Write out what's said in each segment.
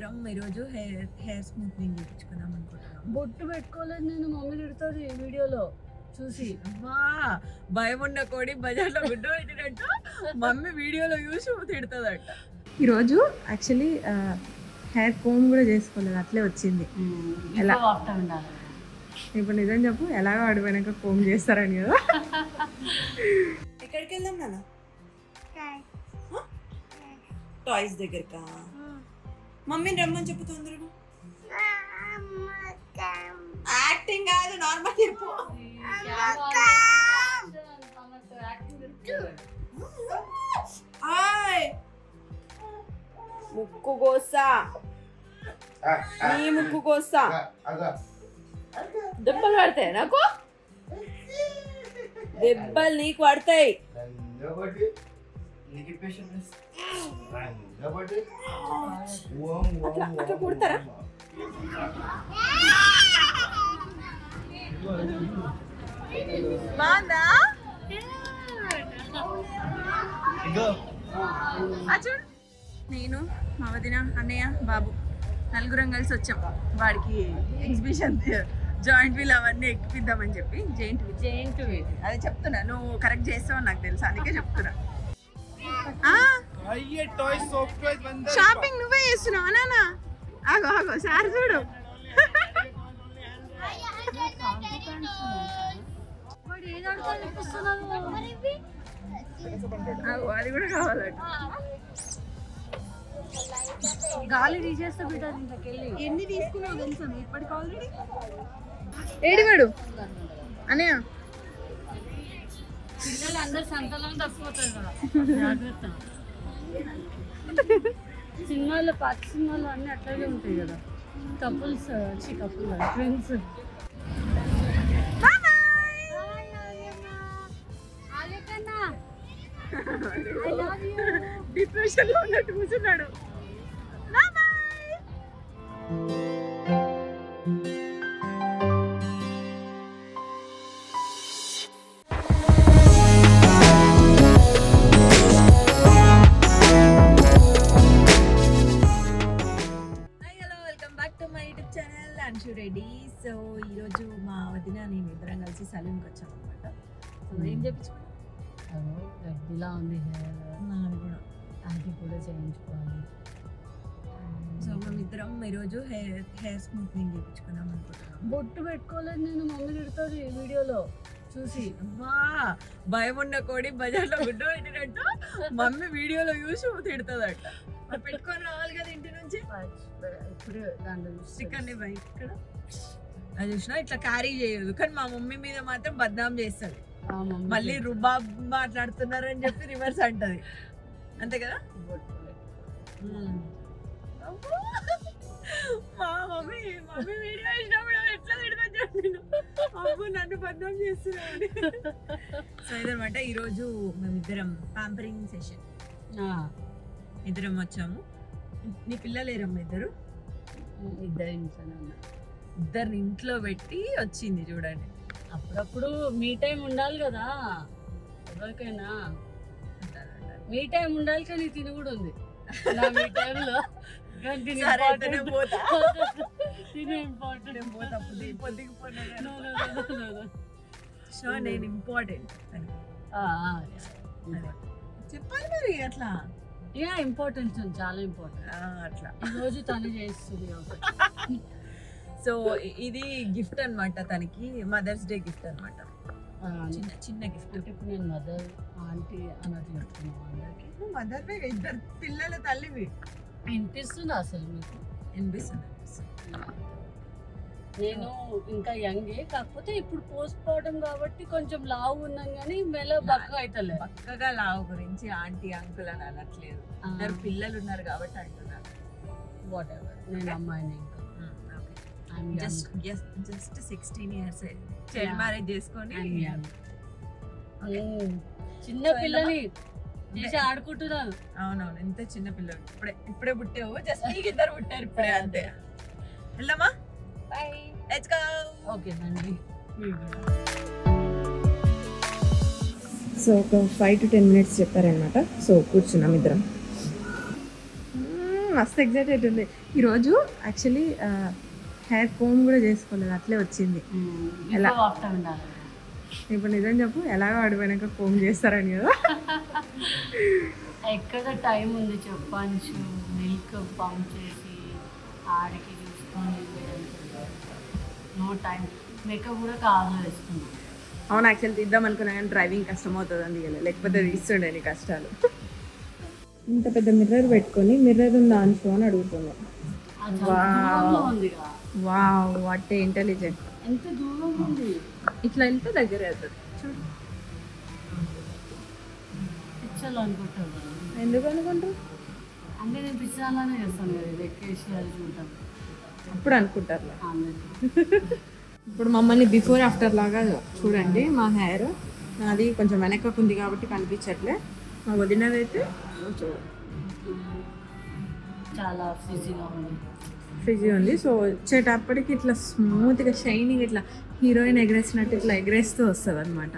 మేమిద్దరం ఈరోజు hair smoothening చేయించుకుందాం అనుకుంటున్నాం. బొట్టు పెట్టుకోలేదు నేను, మమ్మీ తిడుతుంది ఈ వీడియోలో చూసి. భయం ఉన్న కోడి బజార్లో గుడ్డ పెట్టినట్టు మమ్మీ వీడియోలో చూసి తిడుతుందట. ఈరోజు యాక్చువల్లీ హెయిర్ కోమ్ కూడా చేసుకోలేదు, అట్లే వచ్చింది. ఎలా ఉండాలి ఇప్పుడు నిజం చెప్పు, ఎలాగో అడిపోయినాక కోమ్ చేస్తారని కదా. ఎక్కడికి వెళ్దాం నాన్న? టాయ్స్ దగ్గరకా? మమ్మీని రమ్మని చెప్పు తొందరగా. యాక్టింగ్ కాదు, నార్మల్ చెప్పు. ముక్కు కోసా, నీ ముక్కు కోసా. దెబ్బలు పడతాయి నాకు, దెబ్బలు నీకు పడతాయి. అట్లా కుడతారా? బాగుందా? చూడు, నేను మా వదిన, అన్నయ్య, బాబు నలుగురం కలిసి వచ్చాం. వాడికి ఎగ్జిబిషన్ జాయింట్ వీల్ అవన్నీ ఎక్కిపిద్దామని చెప్పి. జెయింట్ వీల్ అదే చెప్తున్నా, నువ్వు కరెక్ట్ చేస్తావు నాకు తెలుసు, అందుకే చెప్తున్నా. షాపింగ్ నువ్వే చేస్తున్నావు నానా? ఆగో ఆగో సార్ చూడు. అది కూడా కావాలంట. గాలి తీసేస్తే బిడ్డ ఇంతకెళ్ళి ఎన్ని తీసుకున్నావు తెలుసా ఇప్పటికి ఆల్రెడీ? ఏడివాడు అన్నయ్య? పిల్లలు అందరు సంతలం తప్పిపోతారు కదా, జాగ్రత్త. సినిమాల్లో పాత సినిమాల్లో అన్నీ అట్లాగే ఉంటాయి కదా, కపుల్స్ ట్విన్స్. డిప్రెషన్ లో ఉన్నట్టు కూర్చున్నాడు. రెడీ. సో ఈరోజు మా వదిన నేను ఇద్దరం కలిసి సలూన్కి వచ్చాం అనమాట. సో ఏం చెప్పించుకున్నాం? ఇలా ఉంది హెయిర్, నాది కూడా, అది కూడా చేయించుకోవాలి. సో మేమిద్దరం ఈరోజు హెయిర్ స్మూత్నింగ్ చేయించుకుందాం అనుకుంటున్నాం. బొట్టు పెట్టుకోలేదు నేను, మమ్మీ తిడుతుంది ఈ వీడియోలో చూసి. భయం ఉన్న కోడి బజార్లో గుడ్డ పెట్టినట్టు మమ్మీ వీడియోలో చూసి తిడుతుందట. పెట్టుకొని రావాలి కదా ఇంటి నుంచి. ఇప్పుడు దాంట్లో చికెన్ బైక్ ఇక్కడ అది చూసినా ఇట్లా క్యారీ చేయదు, కానీ మా మమ్మీ మీద మాత్రం బద్నాం చేస్తుంది. మళ్ళీ రుబాబ్ మాట్లాడుతున్నారని చెప్పి రివర్స్ అంటది, అంతే కదా? మా మమ్మీ వీడియో వేసినప్పుడు ఎట్లా తిడుతుంది అబ్బు, నన్ను బద్నాం చేస్తున్నాను. సో ఇదనమాట ఈరోజు మేమిద్దరం పాంపరింగ్ సెషన్. ఇద్దరం వచ్చాము. నీ పిల్లలు ఏరమ్మ? ఇద్దరు ఇంట్లో పెట్టి వచ్చింది చూడండి. అప్పుడప్పుడు మీ టైం ఉండాలి కదా ఎవరికైనా, మీ టైం ఉండాలి. కానీ తిని కూడా ఉంది మీ టైంలో. నేను ఇంపార్టెంట్ చెప్పాలి మరి అట్లా. ఇంపార్టెన్స్ చాలా ఇంపార్టెంట్ అట్లా. ఈరోజు తను చేస్తుంది. సో ఇది గిఫ్ట్ అనమాట తనకి, మదర్స్ డే గిఫ్ట్ అనమాట. చిన్న గిఫ్ట్. ఇప్పుడు నేను మదర్ ఆంటీ అన్నట్టు చెప్తున్నాను అందరికి. మదర్ ఇద్దరు పిల్లల తల్లివి. వినిపిస్తుంది అసలు మీకు? వినిపిస్తుంది. నేను ఇంకా యంగే, కాకపోతే ఇప్పుడు పోస్ట్ పార్టం కాబట్టి కొంచెం లావు ఉన్నాను, కానీ మెల్ల బక్క అవుతలే. బక్కగా లావు గురించి ఆంటీ అంకుల్ అని అనట్లేదు, ఇద్దరు పిల్లలు ఉన్నారు కాబట్టి అంటున్నారు. వాట్ ఎవర్, నేను అమ్మాయిని ఇంకా జస్ట్ 16 years చైల్డ్ మ్యారేజ్ చేసుకొని చిన్న పిల్లని చేసి ఆడుకుంటున్నాను. అవునవును, ఎంత చిన్న పిల్లలు. ఇప్పుడే పుట్టావు, జస్ట్ నీకు ఇద్దరు పుట్టారు ఇప్పుడే, అంతే. వెళ్దామా? By, let's go. ఓకే నండి. సో ఒక 5 to 10 minutes చెప్పారనమాట. సో కూర్చున్నాం ఇద్దరం. మస్తు ఎగ్జైటెడ్ ఉంది ఈరోజు. యాక్చువల్లీ హెయిర్ కోమ్ కూడా చేసుకోలేదు, అట్లే వచ్చింది. ఎలా ఇప్పుడు నిజం చెప్పు, ఎలాగో ఆడిపోయినాక కోమ్ చేస్తారని కదా. ఎక్కడ టైం ఉంది చెప్పంచు, మిల్క్ పంప్ చేసి ఆడికి చూసుకొని నో టైం. మేకప్ కూడా కాదు వేసుకున్నాం. అవును, యాక్చువల్లీ తీద్దాం అనుకున్నా కానీ డ్రైవింగ్ కష్టం అవుతుంది అని తీయలేదు, లేకపోతే తీస్తుండే నీ కష్టాలు. ఇంత పెద్ద మిర్రర్ పెట్టుకొని మిర్రర్ ఉందా అనుకో అని అడుగుతున్నాం. Wow, what intelligent. ఎంత దూరం ఉంది, ఇట్లా వెళ్తే దగ్గర అవుతుంది. చూడు, పిచ్చలు అనుకుంటారు. ఎందుకు అనుకుంటారు అంటే నేను పిచ్చాలనే చేస్తాను కదా, ఇది ఎక్కేసి అది చూద్దాం అప్పుడు అనుకుంటారు. అందరికీ ఇప్పుడు మమ్మల్ని బిఫోర్ ఆఫ్టర్ లాగా చూడండి. మా హెయిర్ నాది కొంచెం వెనకకు ఉంది కాబట్టి కనిపించట్లే, మా వదినదైతే చాలా ఫ్రిజీగా ఉంది. ఫ్రిజీ ఉంది. సో వచ్చేటప్పటికి ఇట్లా స్మూత్గా షైనింగ్, ఇట్లా హీరోయిన్ ఎగరేసినట్టు ఇట్లా ఎగరేస్తూ వస్తుంది అనమాట.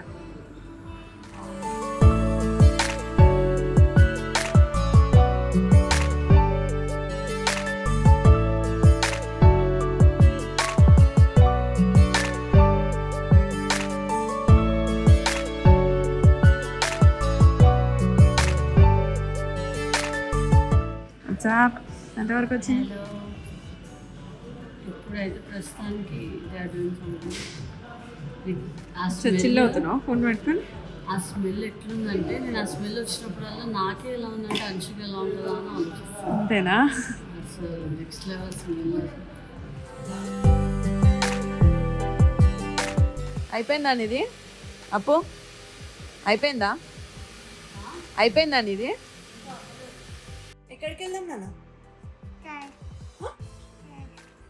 ఎంతవరకు వచ్చింది? ఇప్పుడైతే ప్రస్తుతానికి చిల్ అవుతున్నావు ఫోన్ పెట్టుకొని. ఆ స్మెల్ ఎట్లుందంటే, నేను ఆ స్మెల్ వచ్చినప్పుడల్లా నాకే ఎలా ఉందంటే అంచుకు ఎలా ఉంటుందా అని ఆలోచిస్తాను. అంతేనా? Next level smell. అయిపోయిందా ఇది? అప్పు అయిపోయిందా? అయిపోయిందా ఇది? ఎక్కడికి వెళ్దాం నాన్న?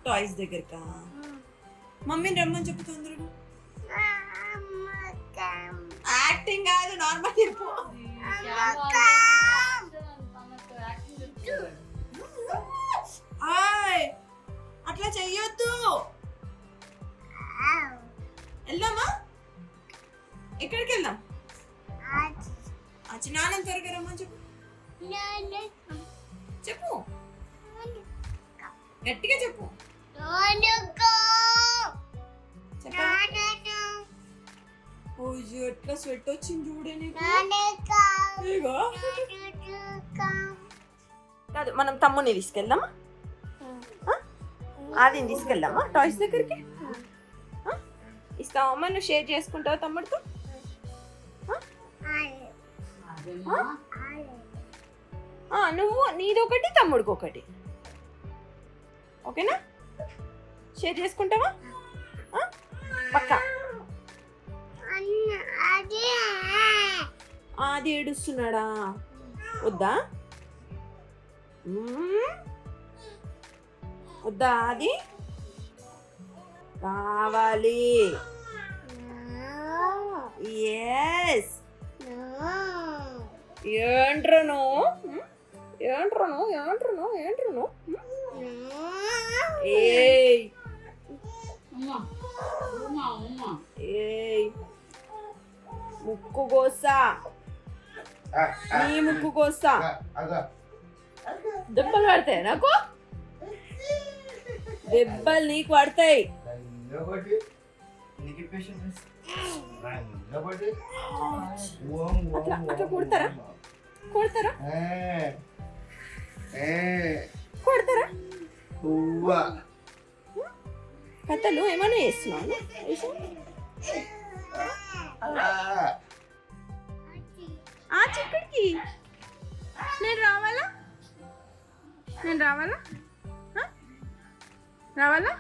టాయ్స్ దగ్గరకా? మమ్మీని రమ్మని చెప్పు తొందరగా. యాక్టింగ్ కాదు, నార్మల్ చెప్పు. అట్లా చెయ్యొద్దు. వెళ్దామా? ఎక్కడికి వెళ్దాం? నాన్న త్వరగా రమ్మని చెప్పు. చెప్పు, గట్టిగా చెప్పు. ఎట్లా స్వెట్ వచ్చింది చూడే కాదు. మనం తమ్ముని తీసుకెళ్దామా? ఆదిని తీసుకెళ్దామా టాయ్స్ దగ్గరికి? ఇస్తావమ్మా? నువ్వు షేర్ చేసుకుంటావు తమ్ముడితో? నువ్వు నీదొకటి తమ్ముడికి ఒకటి, ఓకేనా? షేర్ చేసుకుంటావా పక్కా? అది ఏడుస్తున్నాడా? వద్దా? వద్దా? అది కావాలి. ఎస్. ఏంట్రను ఏంట్రను ఏంట్రను ఏంట్రను? ఏయ్ ఏయ్, ముక్కు కోసా, నీ ముక్కు కోసా. దెబ్బలు పడతాయి నాకు, దెబ్బలు నీకు పడతాయి. అట్లా అట్లా కొడతారా? కొడతారా? కొడతారా? కథలు ఏమైనా చేస్తున్నాను? చిక్కడికి నేను రావాలా? నేను రావాలా? రావాలా?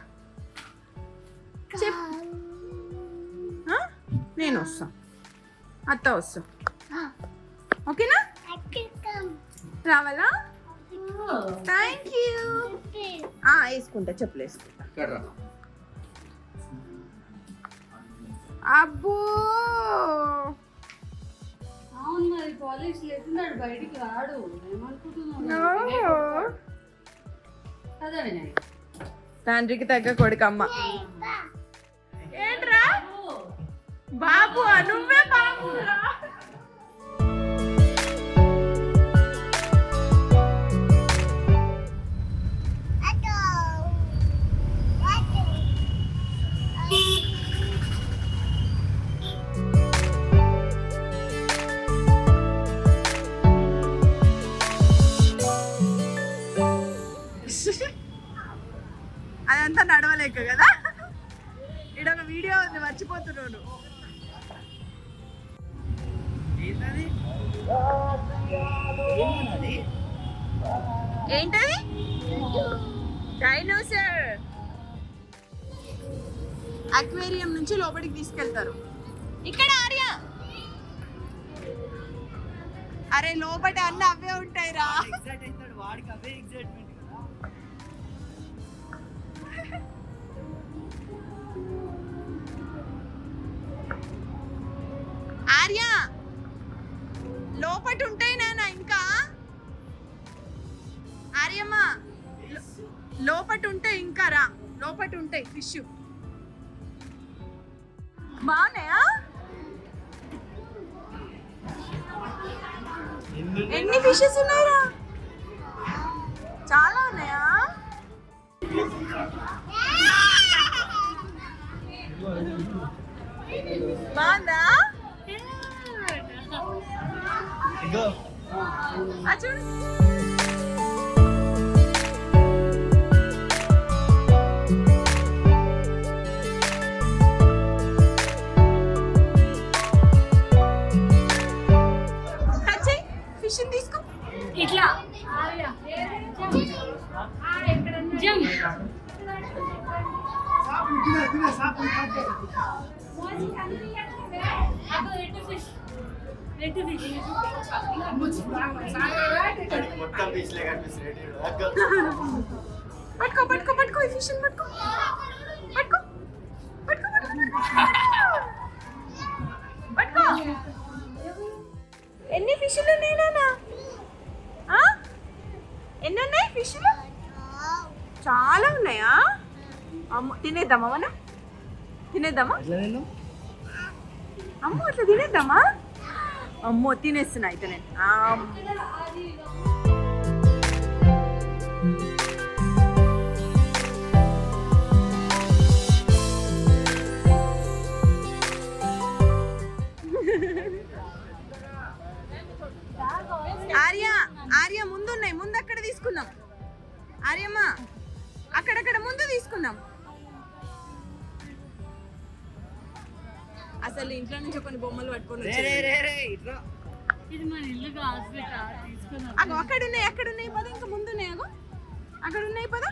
నేను వస్తా, అత్త వస్తా, ఓకేనా? రావాలా? Thank you. వేసుకుంటా, చెప్పులు వేసుకుంటా. అబ్బో, అవును మరి కాలేజ్ లేకున్నాడు, బయటికి రాడు. ఏమనుకుంటున్నావు? అదే వినాయక్ తండ్రికి తగ్గ కొడుకమ్మ. ఏంట్రా బాబు? నువ్వే బాబురా. అదంతా నడవలేక కదా. ఇక్కడ ఒక వీడియో ఉంది, మర్చిపోతున్నాను. ఏంటది? డైనోసార్. అక్వేరియం నుంచి లోపలికి తీసుకెళ్తారు. ఇక్కడ ఆర్య, అరే లోపల అన్నీ అవే ఉంటాయిరా. ఆర్య లోపట ఉంటాయి నాన్న. ఇంకా ఆర్యమ్మ లోపట ఉంటాయి, ఇంకా రా. లోపట ఉంటాయి ఫిష్. బాగున్నాయా? ఎన్ని ఫిషెస్ ఉన్నాయా? చాలా ఉన్నాయా? బాగుందా? చూడు. ఫిష్ తీసుకో. ఇట్లా పట్టుకో పట్టుకో పట్టుకో ఈ ఫిష్ పట్టుకో పట్టుకో పట్టుకో పట్టుకో. ఎన్ని ఫిష్లు ఉన్నాయి నాన్న? ఎన్ని ఉన్నాయి ఫిష్లు? చాలా ఉన్నాయా? అమ్మ తినేద్దామా? మనం తినేద్దామా? అమ్మ అట్లా తినేద్దామా? అమ్మో తినేస్తున్నా అయితే నేను. ఆర్య ఆర్య ముందున్నాయి, ముందు అక్కడ తీసుకుందాం. ఆర్యమ్మ అక్కడక్కడ ముందు తీసుకుందాం. అసలు ఇంట్లో నుంచి కొన్ని బొమ్మలు పట్టుకొని అక్కడ ఉన్నాయి, అక్కడ ఉన్నాయి పద. ఇంకా ముందు ఉన్నాయి, అగో అక్కడ ఉన్నాయి పద.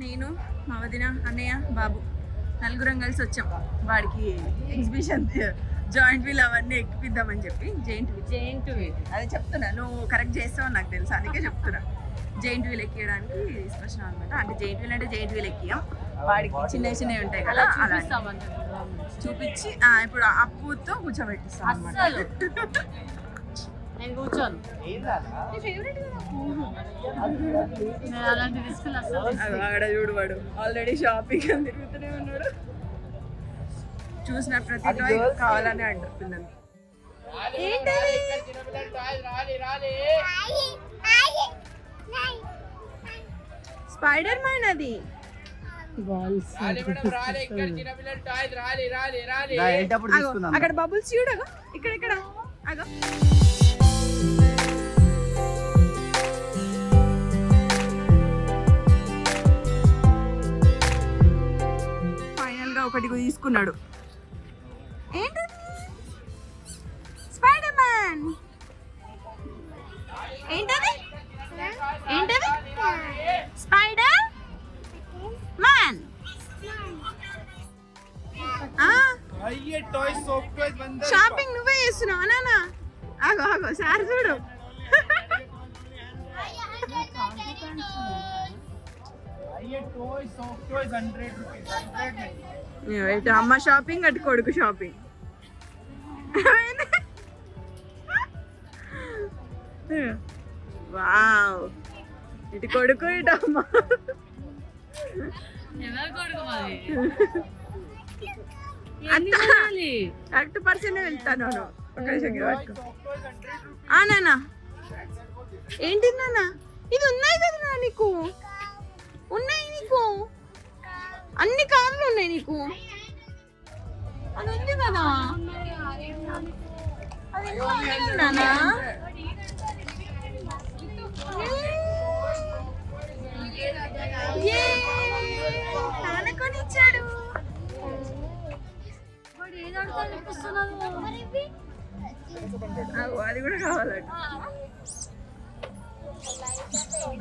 నేను మా వదిన, అన్నయ్య, బాబు నలుగురం కలిసి వచ్చాం. వాడికి ఎగ్జిబిషన్ జాయింట్ వీల్ అవన్నీ ఎక్కిద్దామని చెప్పి. జెయింట్ వీల్ అదే చెప్తున్నా, నువ్వు కరెక్ట్ చేస్తావు నాకు తెలుసు, అందుకే చెప్తున్నా. జెయింట్ వీల్ ఎక్కియడానికి తీసుకొచ్చినాం అనమాట. అంటే జెయింట్ వీల్ అంటే జెయింట్ వీల్ ఎక్కియాం. వాడికి చిన్న చిన్నవి ఉంటాయి కదా, అలా చూపించి ఇప్పుడు అప్పుతో కూర్చోబెట్టిస్తాం అనమాట. నేను కూర్చోను. ఆడ చూడు, వాడు ఆల్రెడీ షాపింగ్ అని తిరుగుతూనే ఉన్నాడు. చూసిన ప్రతి టాయ్ కావాలని అంటారు పిల్లలు. స్పైడర్ మ్యాన్ అది. అక్కడ బబుల్స్ చూడు, ఇక్కడ ఇక్కడ అగో. ఫైనల్ గా ఒకటి తీసుకున్నాడు. ఏంటది? Spider man. ఏంటది? ఏంటది? Spider man. షాపింగ్ నువ్వే చేస్తున్నావు నాన్న? ఆగో ఆగో సార్ చూడు. అమ్మ షాపింగ్, అటు కొడుకు షాపింగ్. వావ్, ఇటు కొడుకు ఇటు అమ్మ. కరెక్ట్ పర్సన్ వెళ్తాను. నాన్న ఏంటి నాన్న? ఇది ఉన్నాయి కదా నా నీకు? ఉన్నాయి నీకు అన్ని కార్లు ఉన్నాయి నీకు. అది ఉంది కదా, అది నాన్న.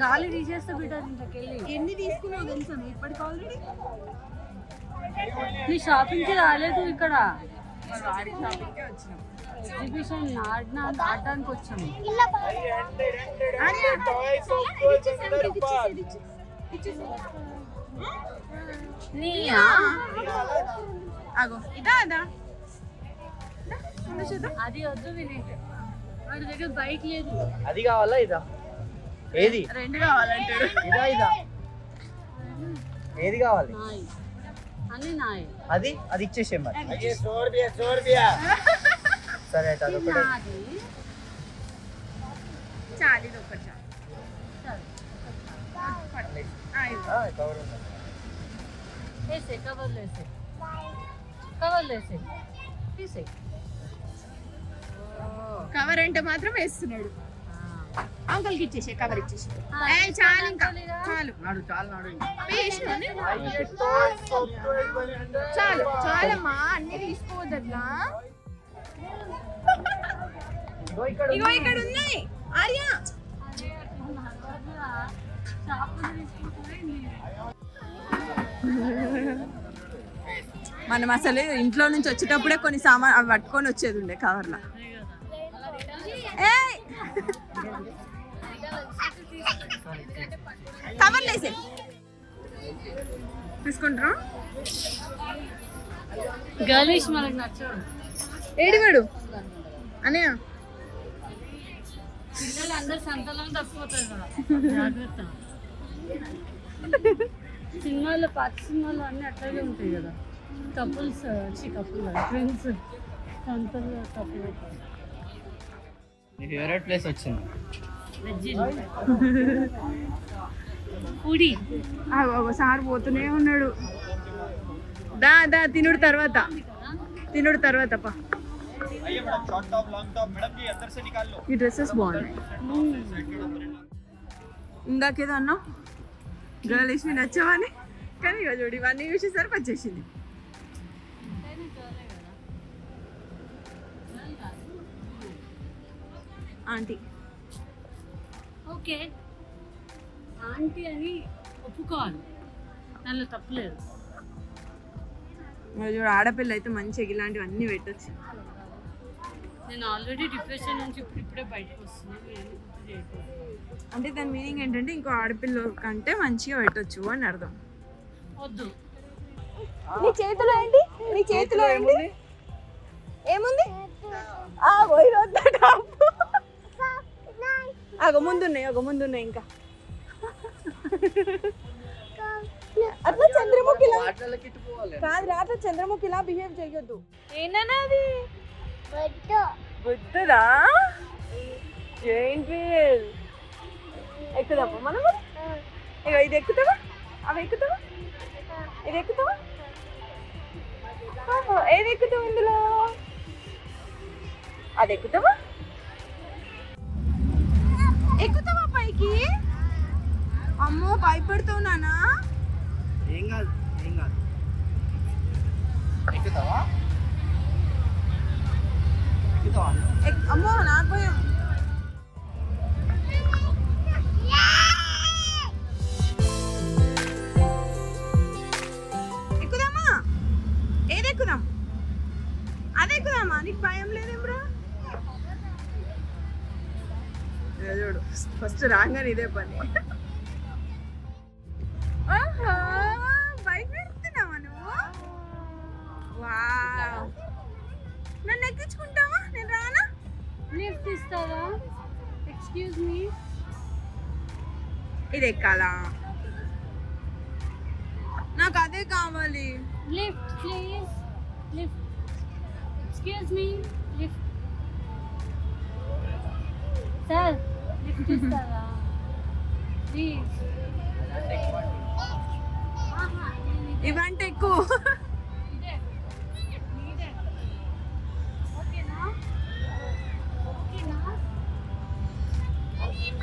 గాలి తీసేస్తే బిడ్డ ఇంతకెళ్ళి. ఎన్ని తీసుకున్నావు తెలుసా ఇప్పటికి ఆల్రెడీ? నీ షాపింగ్కి రాలేదు ఇక్కడ, వాడి షాపింగ్కే వచ్చినాం. ఎగ్జిబిషన్ ఆడడానికి వచ్చాము. అగో ఇదా అదా అది వద్దు వినేట్, వాడి దగ్గర బైక్ లేదు. అది కావాలా ఇదా? ఏది? రెండు కావాలంటాడు. ఇదా ఇదా? ఏది కావాలి? నాయి అన్ని నాయి. అది అది ఇచ్చేసే మరి. సరే అయితే అదొకటి. నాది చాలు ఇది ఒకటి చాలు. కవర్ ఉంది. వేసే కవర్లు వేసే, కవర్లు వేసే, తీసే. కవర్ అంటే మాత్రం వేస్తున్నాడు. అంకల్కి ఇచ్చేసే కవర్ ఇచ్చేసి. చాలు ఇంకా చాలు నాడు చాలు నాడు. వేసినావు. చాలు చాలమ్మా, అన్ని తీసుకోవద్దట్లా. ఇగో ఇక్కడ ఉన్నాయి ఆర్య. మనం అసలు ఇంట్లో నుంచి వచ్చేటప్పుడే కొన్ని సామాన్ అవి పట్టుకొని వచ్చేది ఉండే కవర్లో. కవర్లు వేసే తీసుకుంటారా? గలీష్ మనకు నచ్చడు. ఏడివాడు అన్నయ్య? పిల్లలు అందరు సంతలో తప్పిపోతారు కదా, జాగ్రత్త. సినిమాల్లో పాత సినిమాల్లో అన్నీ అట్లాగే ఉంటాయి కదా, కపుల్స్ ఫ్రెండ్స్ సంతలో తప్పిపోతారు. నీ ఫేవరెట్ ప్లేస్ వచ్చింది. పూడి ఒకసారి పోతూనే ఉన్నాడు. దా దా తినుడు తర్వాత, తినుడు తర్వాత పా. ఈ డ్రెస్సెస్ బాగున్నాయి. ఇందాకేదో అన్నావు గర్ల్ వేసి నచ్చావని, కానీ ఇక చూడు ఇవన్నీ చూసేసరికి వచ్చేసింది. ఆంటీ ఓకే, ఆంటీ అని ఒప్పుకోవాలి, దానిలో తప్పులేదు. చూడు ఆడపిల్ల అయితే మంచిగా ఇలాంటివన్నీ పెట్టచ్చు. నేను ఆల్రెడీ డిప్రెషన్ నుంచి ఇప్పుడే బయటకు వస్తున్నాను. అంటే దాని మీనింగ్ ఏంటంటే ఇంకో ఆడపిల్ల కంటే మంచిగా పెట్టచ్చు అని అర్థం. వద్దు. నీ చేతిలో ఏంటి? నీ చేతిలో ఏంటి? ఏముంది? అగో ముందున్నాయి ఇంకా. అట్లా చంద్రముఖిలా కాదు, అట్లా చంద్రముఖిలా బిహేవ్ చేయొద్దు. ఏంటన్నా అది? బుద్ధుదా? ఏంటి ఎక్కుదామా మనం? ఇక ఇది ఎక్కుతావా? అవి ఎక్కుతావా? ఇది ఎక్కుతావా? ఏది ఎక్కుతావు ఇందులో? అది ఎక్కుతావా? ఎక్కుతావా పైకి? అమ్మో భయపడుతావు నానా. ఏం కాదు ఏం కాదు. ఎక్కుతావా? ఎక్కుతావా? అమ్మో నాకు భయం. ఎక్కుదామా? ఏది ఎక్కుదాం? అదే ఎక్కుదామా? నీకు భయం లేదేమ్రా? చూడు ఫస్ట్ రాగానే ఇదే పని. బైక్ నడుపుతున్నావా నువ్వు? వావ్, నన్ను ఎక్కించుకుంటావా? నేను రానా? లిఫ్ట్ ఇస్తారా? Excuse me. ఇది ఎక్కాలా? నాకు అదే కావాలి. Lift please. Lift. Excuse me. Lift. Sir lift ఇస్తారా ప్లీజ్? ఇవంటే ఎక్కువ.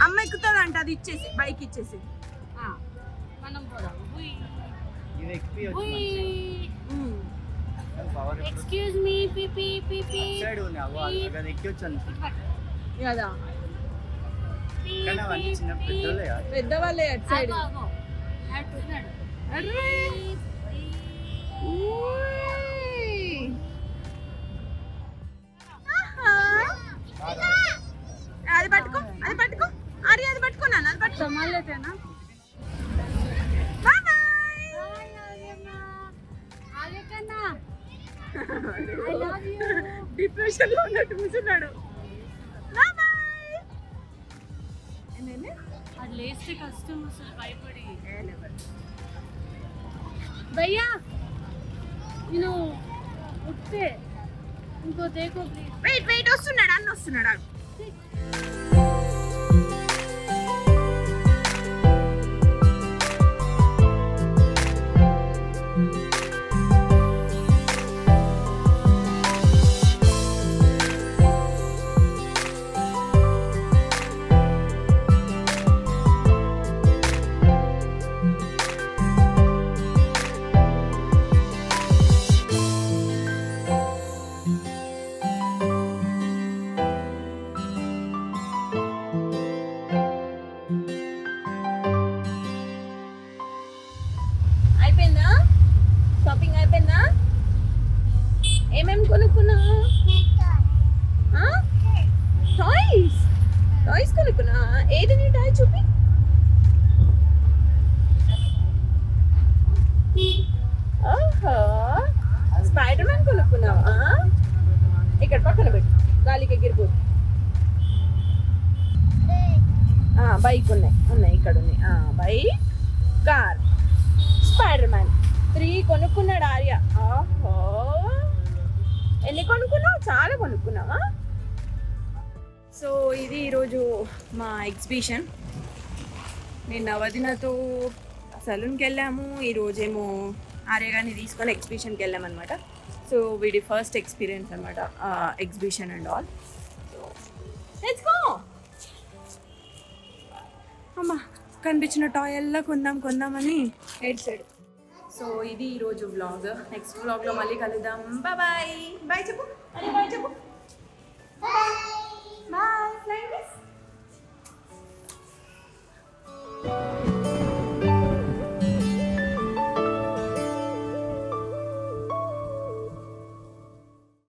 అమ్మ ఎక్కుతుందంట, అది ఇచ్చేసి బైక్ ఇచ్చేసి మనం పోదాం. ఇది ఎక్కి పవర్ ఎక్స్క్యూజ్ మీ. పిపి పిపి సైడ్ ఉంది. అవ్వ అది ఎక్కి వచ్చాను కదా. కానీ అవన్నీ చిన్న పెద్దోళ్ళే కాదు. పెద్దవాళ్ళే అటు సైడ్. అది పట్టుకో అరే అది పట్టుకున్నాను అది పట్టుకో సంభాలేతేనా డిప్రెషన్ లో ఉన్నట్టు కూర్చున్నాడు. అది లేస్తే కష్టం అసలు భయపడి భయ్యా నేను ఉట్టే ఇంకో దేకో ప్లీజ్. వెయిట్ వస్తున్నాడు అన్న వస్తున్నాడు. అయిపోయిందా షాపింగ్ అయిపోయిందా? ఏమేమి కొనుక్కున్నా? టాయ్స్ కొనుక్కున్నా. ఏది నీ టాయ్ చూపి. స్పైడర్ మ్యాన్ కొనుక్కున్నావా? ఇక్కడ పక్కన పెట్టు గాలికి ఎగిరిపోదు. బైక్ ఉన్నాయి ఇక్కడ ఉన్నాయి. బైక్ కార్ స్పైడర్ మ్యాన్ 3 కొనుక్కున్నాడు ఆర్య. ఆహో ఎన్ని కొనుక్కున్నావు? చాలా కొనుక్కున్నావా? సో ఇది ఈరోజు మా ఎగ్జిబిషన్. నిన్న వదినతో సలూన్కి వెళ్ళాము, ఈరోజేమో ఆర్య గారిని తీసుకొని ఎగ్జిబిషన్కి వెళ్ళామన్నమాట. సో వీడి ఫస్ట్ ఎక్స్పీరియన్స్ అనమాట exhibition and all. So let's go. అమ్మా కనిపించిన టాయ్ ఎలా కొందామని ఎయిట్ సైడ్. సో ఇది ఈరోజు వ్లాగ్. నెక్స్ట్ వ్లాగ్లో మళ్ళీ కలుద్దాం. బాయ్ బాయ్ చెప్పు. అరే బాయ్ చెప్పు. బాయ్.